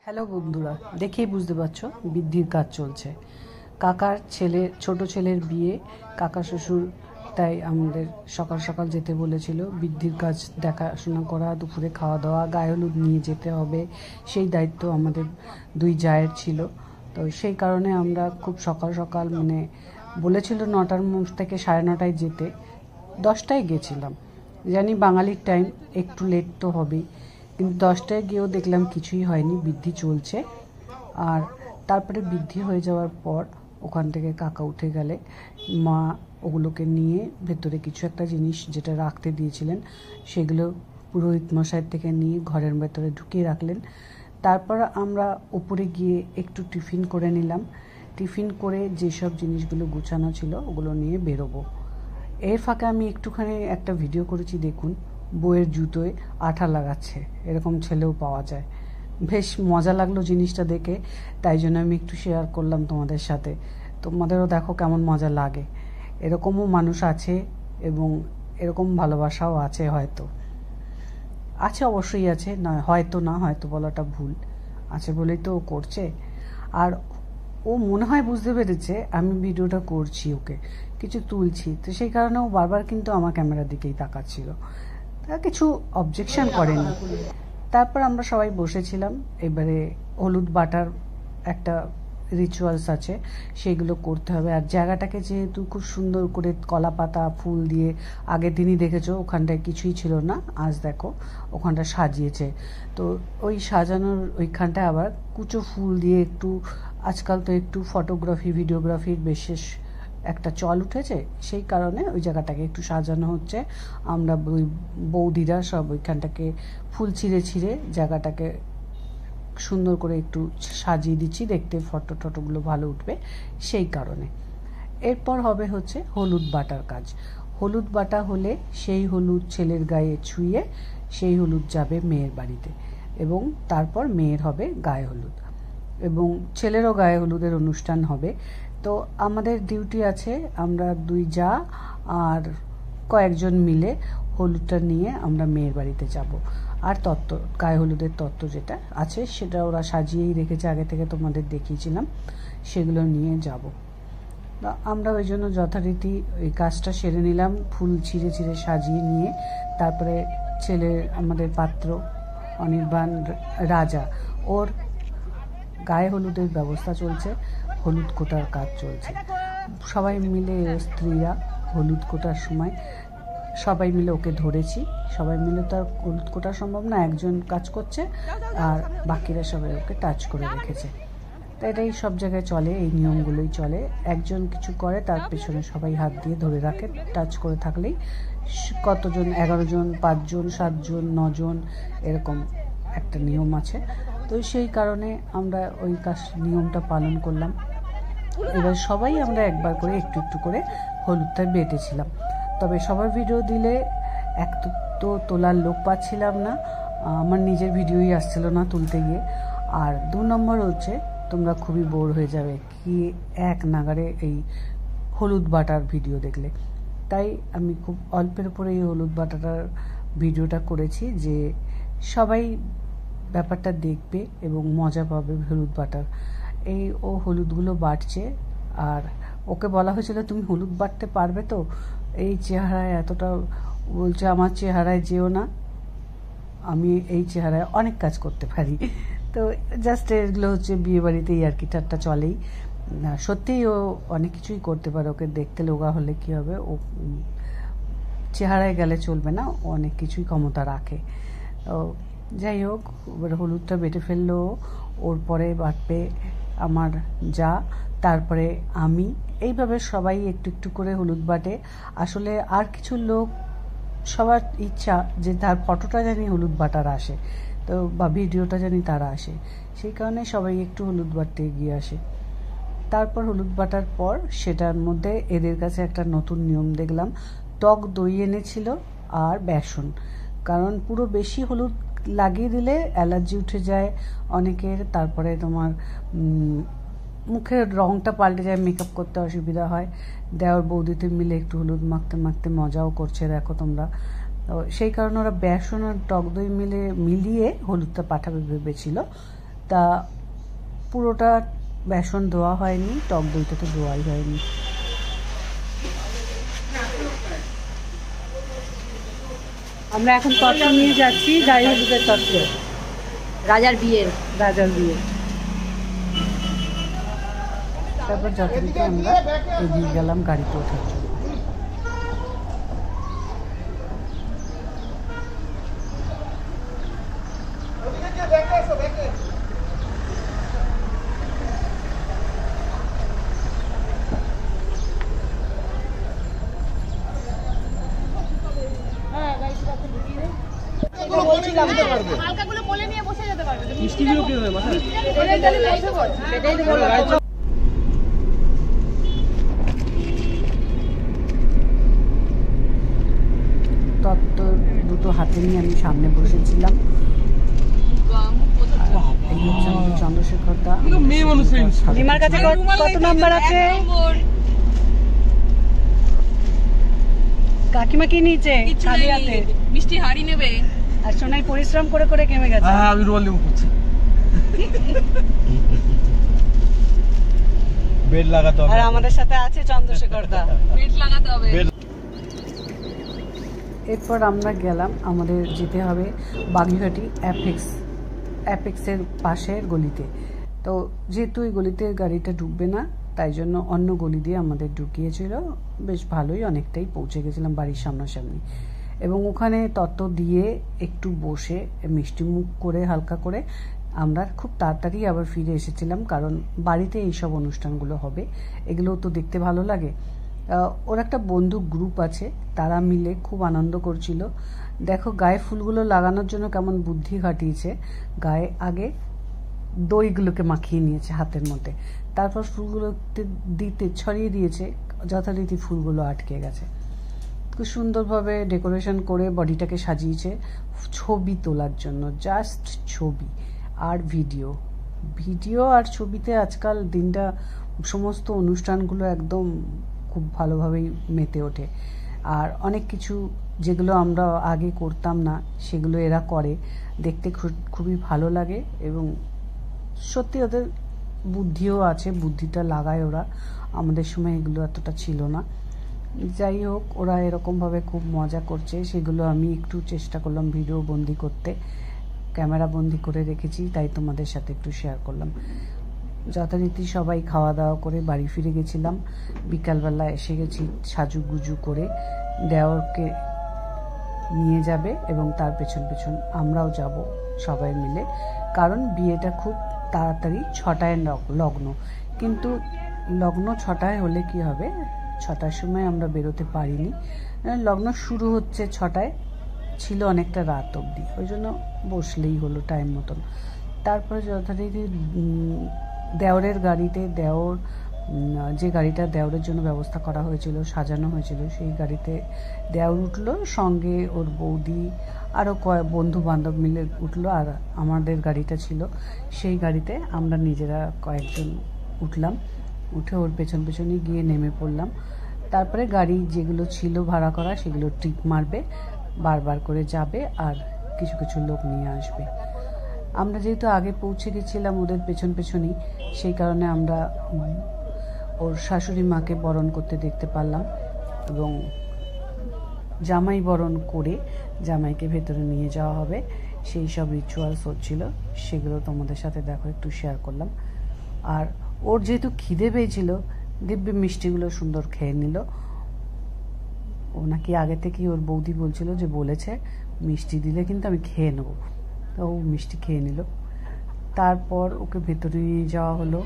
Hello বন্ধুরা, দেখেই বুঝতে পারছো বৃদ্ধির কাজ চলছে। কাকার ছেলে, ছোট ছেলের বিয়ে। কাকা শ্বশুর তাই আমাদের সকাল সকাল যেতে বলেছিল। বৃদ্ধির কাজ দেখাশোনা করা, দুপুরে খাওয়া দাওয়া, গায়ে হলুদ নিয়ে যেতে হবে, সেই দায়িত্ব আমাদের দুই জায়ের ছিল। তো সেই কারণে আমরা খুব সকাল সকাল বলেছিল 9টার থেকে 9:30টায় যেতে, 10টায় গেছিলাম। জানি বাঙালির টাইম, একটু লেট তো হবেই, কিন্তু 10টায় গিয়েও দেখলাম কিছুই হয়নি, বৃদ্ধি চলছে। আর তারপরে বৃদ্ধি হয়ে যাওয়ার পর ওখান থেকে কাকা উঠে গেলে মা ওগুলোকে নিয়ে ভেতরে কিছু একটা জিনিস যেটা রাখতে দিয়েছিলেন সেগুলো পুরোহিত মশাইয়ের থেকে নিয়ে ঘরের ভেতরে ঢুকিয়ে রাখলেন। তারপর আমরা উপরে গিয়ে একটু টিফিন করে নিলাম। টিফিন করে যেসব জিনিসগুলো গুছানো ছিল ওগুলো নিয়ে বেরোবো। এর ফাঁকে আমি একটুখানি একটা ভিডিও করেছি, দেখুন। বইয়ের জুতোয় আঠা লাগাচ্ছে, এরকম ছেলেও পাওয়া যায়। বেশ মজা লাগলো জিনিসটা দেখে, তাই জন্য আমি একটু শেয়ার করলাম তোমাদের সাথে। তোমাদেরও দেখো কেমন মজা লাগে। এরকমও মানুষ আছে এবং এরকম ভালোবাসাও আছে, হয়তো আছে, অবশ্যই আছে, নয় হয়তো না, হয়তো বলাটা ভুল, আছে বলেই তো ও করছে। আর ও মনে হয় বুঝতে পেরেছে আমি ভিডিওটা করছি, ওকে কিছু তুলছি, তো সেই কারণে ও বারবার কিন্তু আমার ক্যামেরার দিকেই তাকাচ্ছিল, তা কিছু অবজেকশন করেনি। তারপর আমরা সবাই বসেছিলাম। এবারে হলুদ বাটার একটা রিচুয়ালস আছে, সেগুলো করতে হবে। আর জায়গাটাকে যেহেতু খুব সুন্দর করে কলা পাতা ফুল দিয়ে, আগের দিনই দেখেছো ওখানটায় কিছুই ছিল না, আজ দেখো ওখানটা সাজিয়েছে। তো ওই সাজানোর ওইখানটায় আবার কুচো ফুল দিয়ে একটু, আজকাল তো একটু ফটোগ্রাফি ভিডিওগ্রাফির বিশেষ একটা চল উঠেছে, সেই কারণে ওই জায়গাটাকে একটু সাজানো হচ্ছে। আমরা ওই বৌদিরা সব ওইখানটাকে ফুল ছিঁড়ে ছিঁড়ে জায়গাটাকে সুন্দর করে একটু সাজিয়ে দিচ্ছি, দেখতে ফটো টটোগুলো ভালো উঠবে সেই কারণে। এরপর হবে হচ্ছে হলুদ বাটার কাজ। হলুদ বাটা হলে সেই হলুদ ছেলের গায়ে ছুঁয়ে সেই হলুদ যাবে মেয়ের বাড়িতে, এবং তারপর মেয়ের হবে গায়ে হলুদ, এবং ছেলেরও গায়ে হলুদের অনুষ্ঠান হবে। তো আমাদের ডিউটি আছে, আমরা দুই জা আর কয়েকজন মিলে হলুদটা নিয়ে আমরা মেয়ের বাড়িতে যাব। আর তত্ত্ব, গায়ে হলুদের তত্ত্ব যেটা আছে সেটা ওরা সাজিয়েই রেখেছে, আগে থেকে তোমাদের দেখিয়েছিলাম, সেগুলো নিয়ে যাব। আমরা ওই জন্য যথারীতি ওই কাজটা সেরে নিলাম, ফুল ছিঁড়ে ছিঁড়ে সাজিয়ে নিয়ে। তারপরে ছেলের, আমাদের পাত্র অনির্বাণ রাজা, ওর গায়ে হলুদের ব্যবস্থা চলছে, হলুদ কোটার কাজ চলছে। সবাই মিলে, স্ত্রীরা হলুদ কোটার সময় সবাই মিলে ওকে ধরেছি। সবাই মিলে তো আর হলুদ কোটা সম্ভব না, একজন কাজ করছে আর বাকিরা সবাই ওকে টাচ করে রেখেছে। তো এটাই সব জায়গায় চলে, এই নিয়মগুলোই চলে। একজন কিছু করে তার পেছনে সবাই হাত দিয়ে ধরে রাখে, টাচ করে থাকলেই কতজন, 11 জন, 5 জন, 7 জন, 9 জন, এরকম একটা নিয়ম আছে। তো সেই কারণে আমরা ওই নিয়মটা পালন করলাম। এবার সবাই আমরা একবার করে একটু একটু করে হলুদটা বেটেছিলাম। তবে সবার ভিডিও দিলে এক তো তোলার লোক পাচ্ছিলাম না, আমার নিজের ভিডিওই আসছিল না তুলতে গিয়ে। আর 2 নম্বর হচ্ছে তোমরা খুবই বোর হয়ে যাবে কি এক নাগারে এই হলুদ বাটার ভিডিও দেখলে। তাই আমি খুব অল্পের উপরে এই হলুদ বাটাটার ভিডিওটা করেছি, যে সবাই ব্যাপারটা দেখবে এবং মজা পাবে হলুদ বাটার। এই ও হলুদগুলো বাটছে, আর ওকে বলা হয়েছিল তুমি হলুদ বাটতে পারবে তো, এই চেহারায় এতটা, বলছে আমার চেহারায় যেও না, আমি এই চেহারায় অনেক কাজ করতে পারি। তো জাস্ট এগুলো হচ্ছে বিয়ে বাড়িতেই আর কি ঠাট্টা চলেই। সত্যিই ও অনেক কিছুই করতে পারে, ওকে দেখতে লোগা হলে কি হবে, ও চেহারায় গেলে চলবে না, ও অনেক কিছুই ক্ষমতা রাখে। তো যাই হোক, এবার হলুদটা বেটে ফেললো, ওর পরে বাটবে আমার যা, তারপরে আমি, এইভাবে সবাই একটু একটু করে হলুদ বাটে। আসলে আর কিছু লোক, সবার ইচ্ছা যে তার ফটোটা জানি হলুদ বাটার আসে, তো বা ভিডিওটা জানি তারা আসে, সেই কারণে সবাই একটু হলুদ বাটতে এগিয়ে আসে। তারপর হলুদ বাটার পর সেটার মধ্যে এদের কাছে একটা নতুন নিয়ম দেখলাম, টক দই এনেছিল আর বেসন। কারণ পুরো বেশি হলুদ লাগিয়ে দিলে অ্যালার্জি উঠে যায় অনেকের, তারপরে তোমার মুখের রঙটা পাল্টে যায়, মেকআপ করতে অসুবিধা হয়। দেওর বৌদিতে মিলে একটু হলুদ মাখতে মাখতে মজাও করছে, দেখো তোমরা। তো সেই কারণে ওরা বেসন আর টক দই মিলিয়ে হলুদটা পাঠাবে ভেবেছিল। তা পুরোটা বেসন ধোয়া হয়নি, টক দইটা তো ধোয়াই হয়নি। আমরা এখন তত্ত্ব নিয়ে যাচ্ছি, গায়ে হলুদের তত্ত্ব, রাজার বিয়ে। তারপর যথারীতি আমরা এগিয়ে গেলাম গাড়িতে ওঠার জন্য। তত্ত্ব দুটো হাতে নিয়ে আমি সামনে বসেছিলাম। চন্দ্রশেখর দা, লিমার কাছে কত নাম্বার আছে? কাকিমা কি নিচে খালি হাতে মিষ্টি হাড়ি নেবে, আর সোনাই পরিশ্রম করে করে কেমে গেছে। আমি রোল নিউ করছি, বেড লাগাতে হবে। আর আমাদের সাথে আছে চন্দ্রশেখর দা, বেড লাগাতে হবে। এরপর আমরা গেলাম, আমাদের যেতে হবে বাগুইআটি অ্যাপেক্সের পাশের গলিতে। তো যেহেতু এই গলিতে গাড়িটা ঢুকবে না, তাই জন্য অন্য গলি দিয়ে আমাদের ঢুকিয়েছিল। বেশ ভালোই, অনেকটাই পৌঁছে গেছিলাম বাড়ির সামনাসামনি। এবং ওখানে তত্ত্ব দিয়ে একটু বসে মিষ্টি মুখ করে হালকা করে আমরা খুব তাড়াতাড়ি আবার ফিরে এসেছিলাম, কারণ বাড়িতে এইসব অনুষ্ঠানগুলো হবে, এগুলোও তো দেখতে ভালো লাগে। ওর একটা বন্ধু গ্রুপ আছে, তারা মিলে খুব আনন্দ করছিল। দেখো গায়ে ফুলগুলো লাগানোর জন্য কেমন বুদ্ধি খাটিয়েছে। গায়ে আগে দইগুলোকে মাখিয়ে নিয়েছে হাতের মধ্যে, তারপর ফুলগুলো দিতে ছড়িয়ে দিয়েছে, যথারীতি ফুলগুলো আটকে গেছে। খুব সুন্দরভাবে ডেকোরেশন করে বডিটাকে সাজিয়েছে ছবি তোলার জন্য, জাস্ট ছবি আর ভিডিও আর ছবিতে আজকাল দিনটা সমস্ত অনুষ্ঠানগুলো একদম খুব ভালোভাবেই মেতে ওঠে। আর অনেক কিছু যেগুলো আমরা আগে করতাম না সেগুলো এরা করে, দেখতে খুবই ভালো লাগে। এবং সত্যি ওদের বুদ্ধিও আছে, বুদ্ধিটা লাগায় ওরা, আমাদের সময় এগুলো এতটা ছিল না। যাই হোক, ওরা এরকমভাবে খুব মজা করছে, সেগুলো আমি একটু চেষ্টা করলাম ভিডিও বন্দি করতে, ক্যামেরা বন্দি করে রেখেছি, তাই তোমাদের সাথে একটু শেয়ার করলাম। যথারীতি সবাই খাওয়া দাওয়া করে বাড়ি ফিরে গেছিলাম। বিকালবেলা এসে গেছি সাজুগুজু করে, দেওরকে নিয়ে যাবে এবং তার পেছন পেছন আমরাও যাব সবাই মিলে, কারণ বিয়েটা খুব তাড়াতাড়ি 6টায় লগ্ন। কিন্তু লগ্ন 6টায় হলে কি হবে, 6টার সময় আমরা বেরোতে পারিনি, লগ্ন শুরু হচ্ছে 6টায়, ছিল অনেকটা রাত অবধি, ওই জন্য বসলেই হলো টাইম মতন। তারপরে যথারীতি দেওরের গাড়িতে, যে গাড়িটা দেওরের জন্য ব্যবস্থা করা হয়েছিল, সাজানো হয়েছিল, সেই গাড়িতে দেওর উঠলো, সঙ্গে ওর বৌদি আরও বন্ধু বান্ধব মিলে উঠলো, আর আমাদের গাড়িটা ছিল, সেই গাড়িতে আমরা নিজেরা কয়েকজন উঠলাম। উঠে ওর পেছন পেছনই গিয়ে নেমে পড়লাম। তারপরে গাড়ি যেগুলো ছিল ভাড়া করা সেগুলো ট্রিপ মারবে, বারবার করে যাবে, আর কিছু কিছু লোক নিয়ে আসবে। আমরা যেহেতু আগে পৌঁছে গেছিলাম ওদের পেছন পেছনই, সেই কারণে আমরা ওর শাশুড়ি মাকে বরণ করতে দেখতে পারলাম, এবং জামাই বরণ করে জামাইকে ভেতরে নিয়ে যাওয়া হবে, সেই সব রিচুয়ালস হচ্ছিল, সেগুলো তোমাদের সাথে দেখো একটু শেয়ার করলাম। আর ওর যেহেতু খিদে পেয়েছিল, দিব্যি মিষ্টিগুলো সুন্দর খেয়ে নিল। ও নাকি আগে থেকেই ওর বৌদি বলছিল যে বলেছে মিষ্টি দিলে কিন্তু আমি খেয়ে নেবো, তো ও মিষ্টি খেয়ে নিল। তারপর ওকে ভেতরে নিয়ে যাওয়া হলো,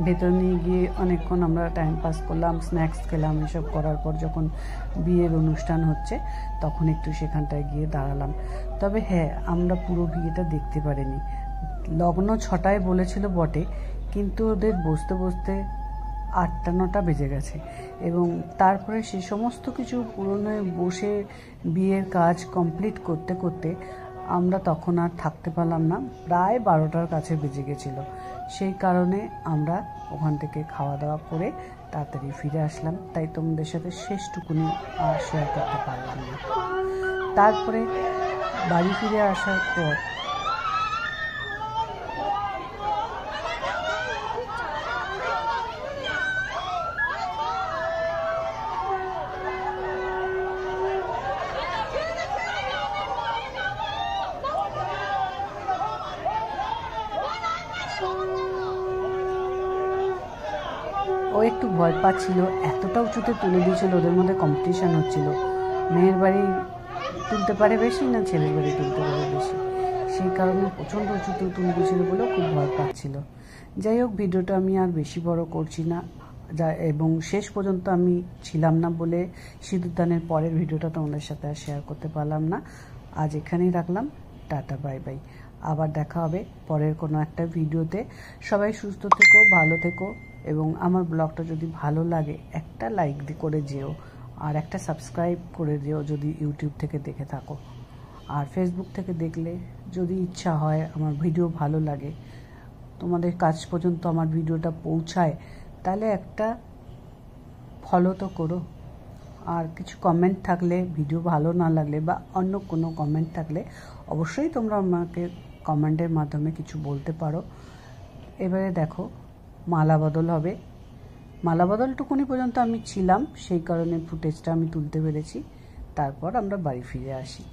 ভেতরে নিয়ে গিয়ে অনেকক্ষণ আমরা টাইম পাস করলাম, স্ন্যাক্স খেলাম। এসব করার পর যখন বিয়ের অনুষ্ঠান হচ্ছে তখন একটু সেখানটায় গিয়ে দাঁড়ালাম। তবে হ্যাঁ, আমরা পুরো বিয়েটা দেখতে পারিনি। লগ্ন 6টায় বলেছিল বটে, কিন্তু ওদের বসতে বসতে 8টা-9টা বেজে গেছে, এবং তারপরে সে সমস্ত কিছু পুরনো বসে বিয়ের কাজ কমপ্লিট করতে করতে আমরা তখন আর থাকতে পারলাম না, প্রায় 12টার কাছে বেজে গেছিল। সেই কারণে আমরা ওখান থেকে খাওয়া দাওয়া করে তাড়াতাড়ি ফিরে আসলাম, তাই তোমাদের সাথে শেষটুকুনি আর শেয়ার করতে পারলাম না। তারপরে বাড়ি ফিরে আসার পর ও একটু ভয় পাচ্ছিল, এতটা উঁচুতে তুলে দিয়েছিল, ওদের মধ্যে কম্পিটিশান হচ্ছিল মেয়ের বাড়ি তুলতে পারে বেশি না ছেলের বাড়ি তুলতে পারে বেশি, সেই কারণে প্রচণ্ড উঁচুতে তুলে দিয়েছিল বলেও খুব ভয় পাচ্ছিল। যাই হোক, ভিডিওটা আমি আর বেশি বড় করছি না, এবং শেষ পর্যন্ত আমি ছিলাম না বলে সিঁদুরদানের পরের ভিডিওটা তোমাদের সাথে আর শেয়ার করতে পারলাম না। আজ এখানেই রাখলাম, টাটা বাই বাই। আবার দেখা হবে পরের কোনো একটা ভিডিওতে। সবাই সুস্থ থেকো, ভালো থেকো, এবং আমার ব্লগটা যদি ভালো লাগে একটা লাইক করে যেও, আর একটা সাবস্ক্রাইব করে যেও যদি ইউটিউব থেকে দেখে থাকো। আর ফেসবুক থেকে দেখলে যদি ইচ্ছা হয়, আমার ভিডিও ভালো লাগে, তোমাদের কাছ পর্যন্ত আমার ভিডিওটা পৌঁছায়, তাহলে একটা ফলো তো করো। আর কিছু কমেন্ট থাকলে, ভিডিও ভালো না লাগলে বা অন্য কোনো কমেন্ট থাকলে অবশ্যই তোমরা আমাকে কমেন্টের মাধ্যমে কিছু বলতে পারো। এবারে দেখো, মালা বদল হবে। মালা বদলটুকুনি পর্যন্ত আমি ছিলাম, সেই কারণে ফুটেজটা আমি তুলতে পেরেছি। তারপর আমরা বাড়ি ফিরে আসি।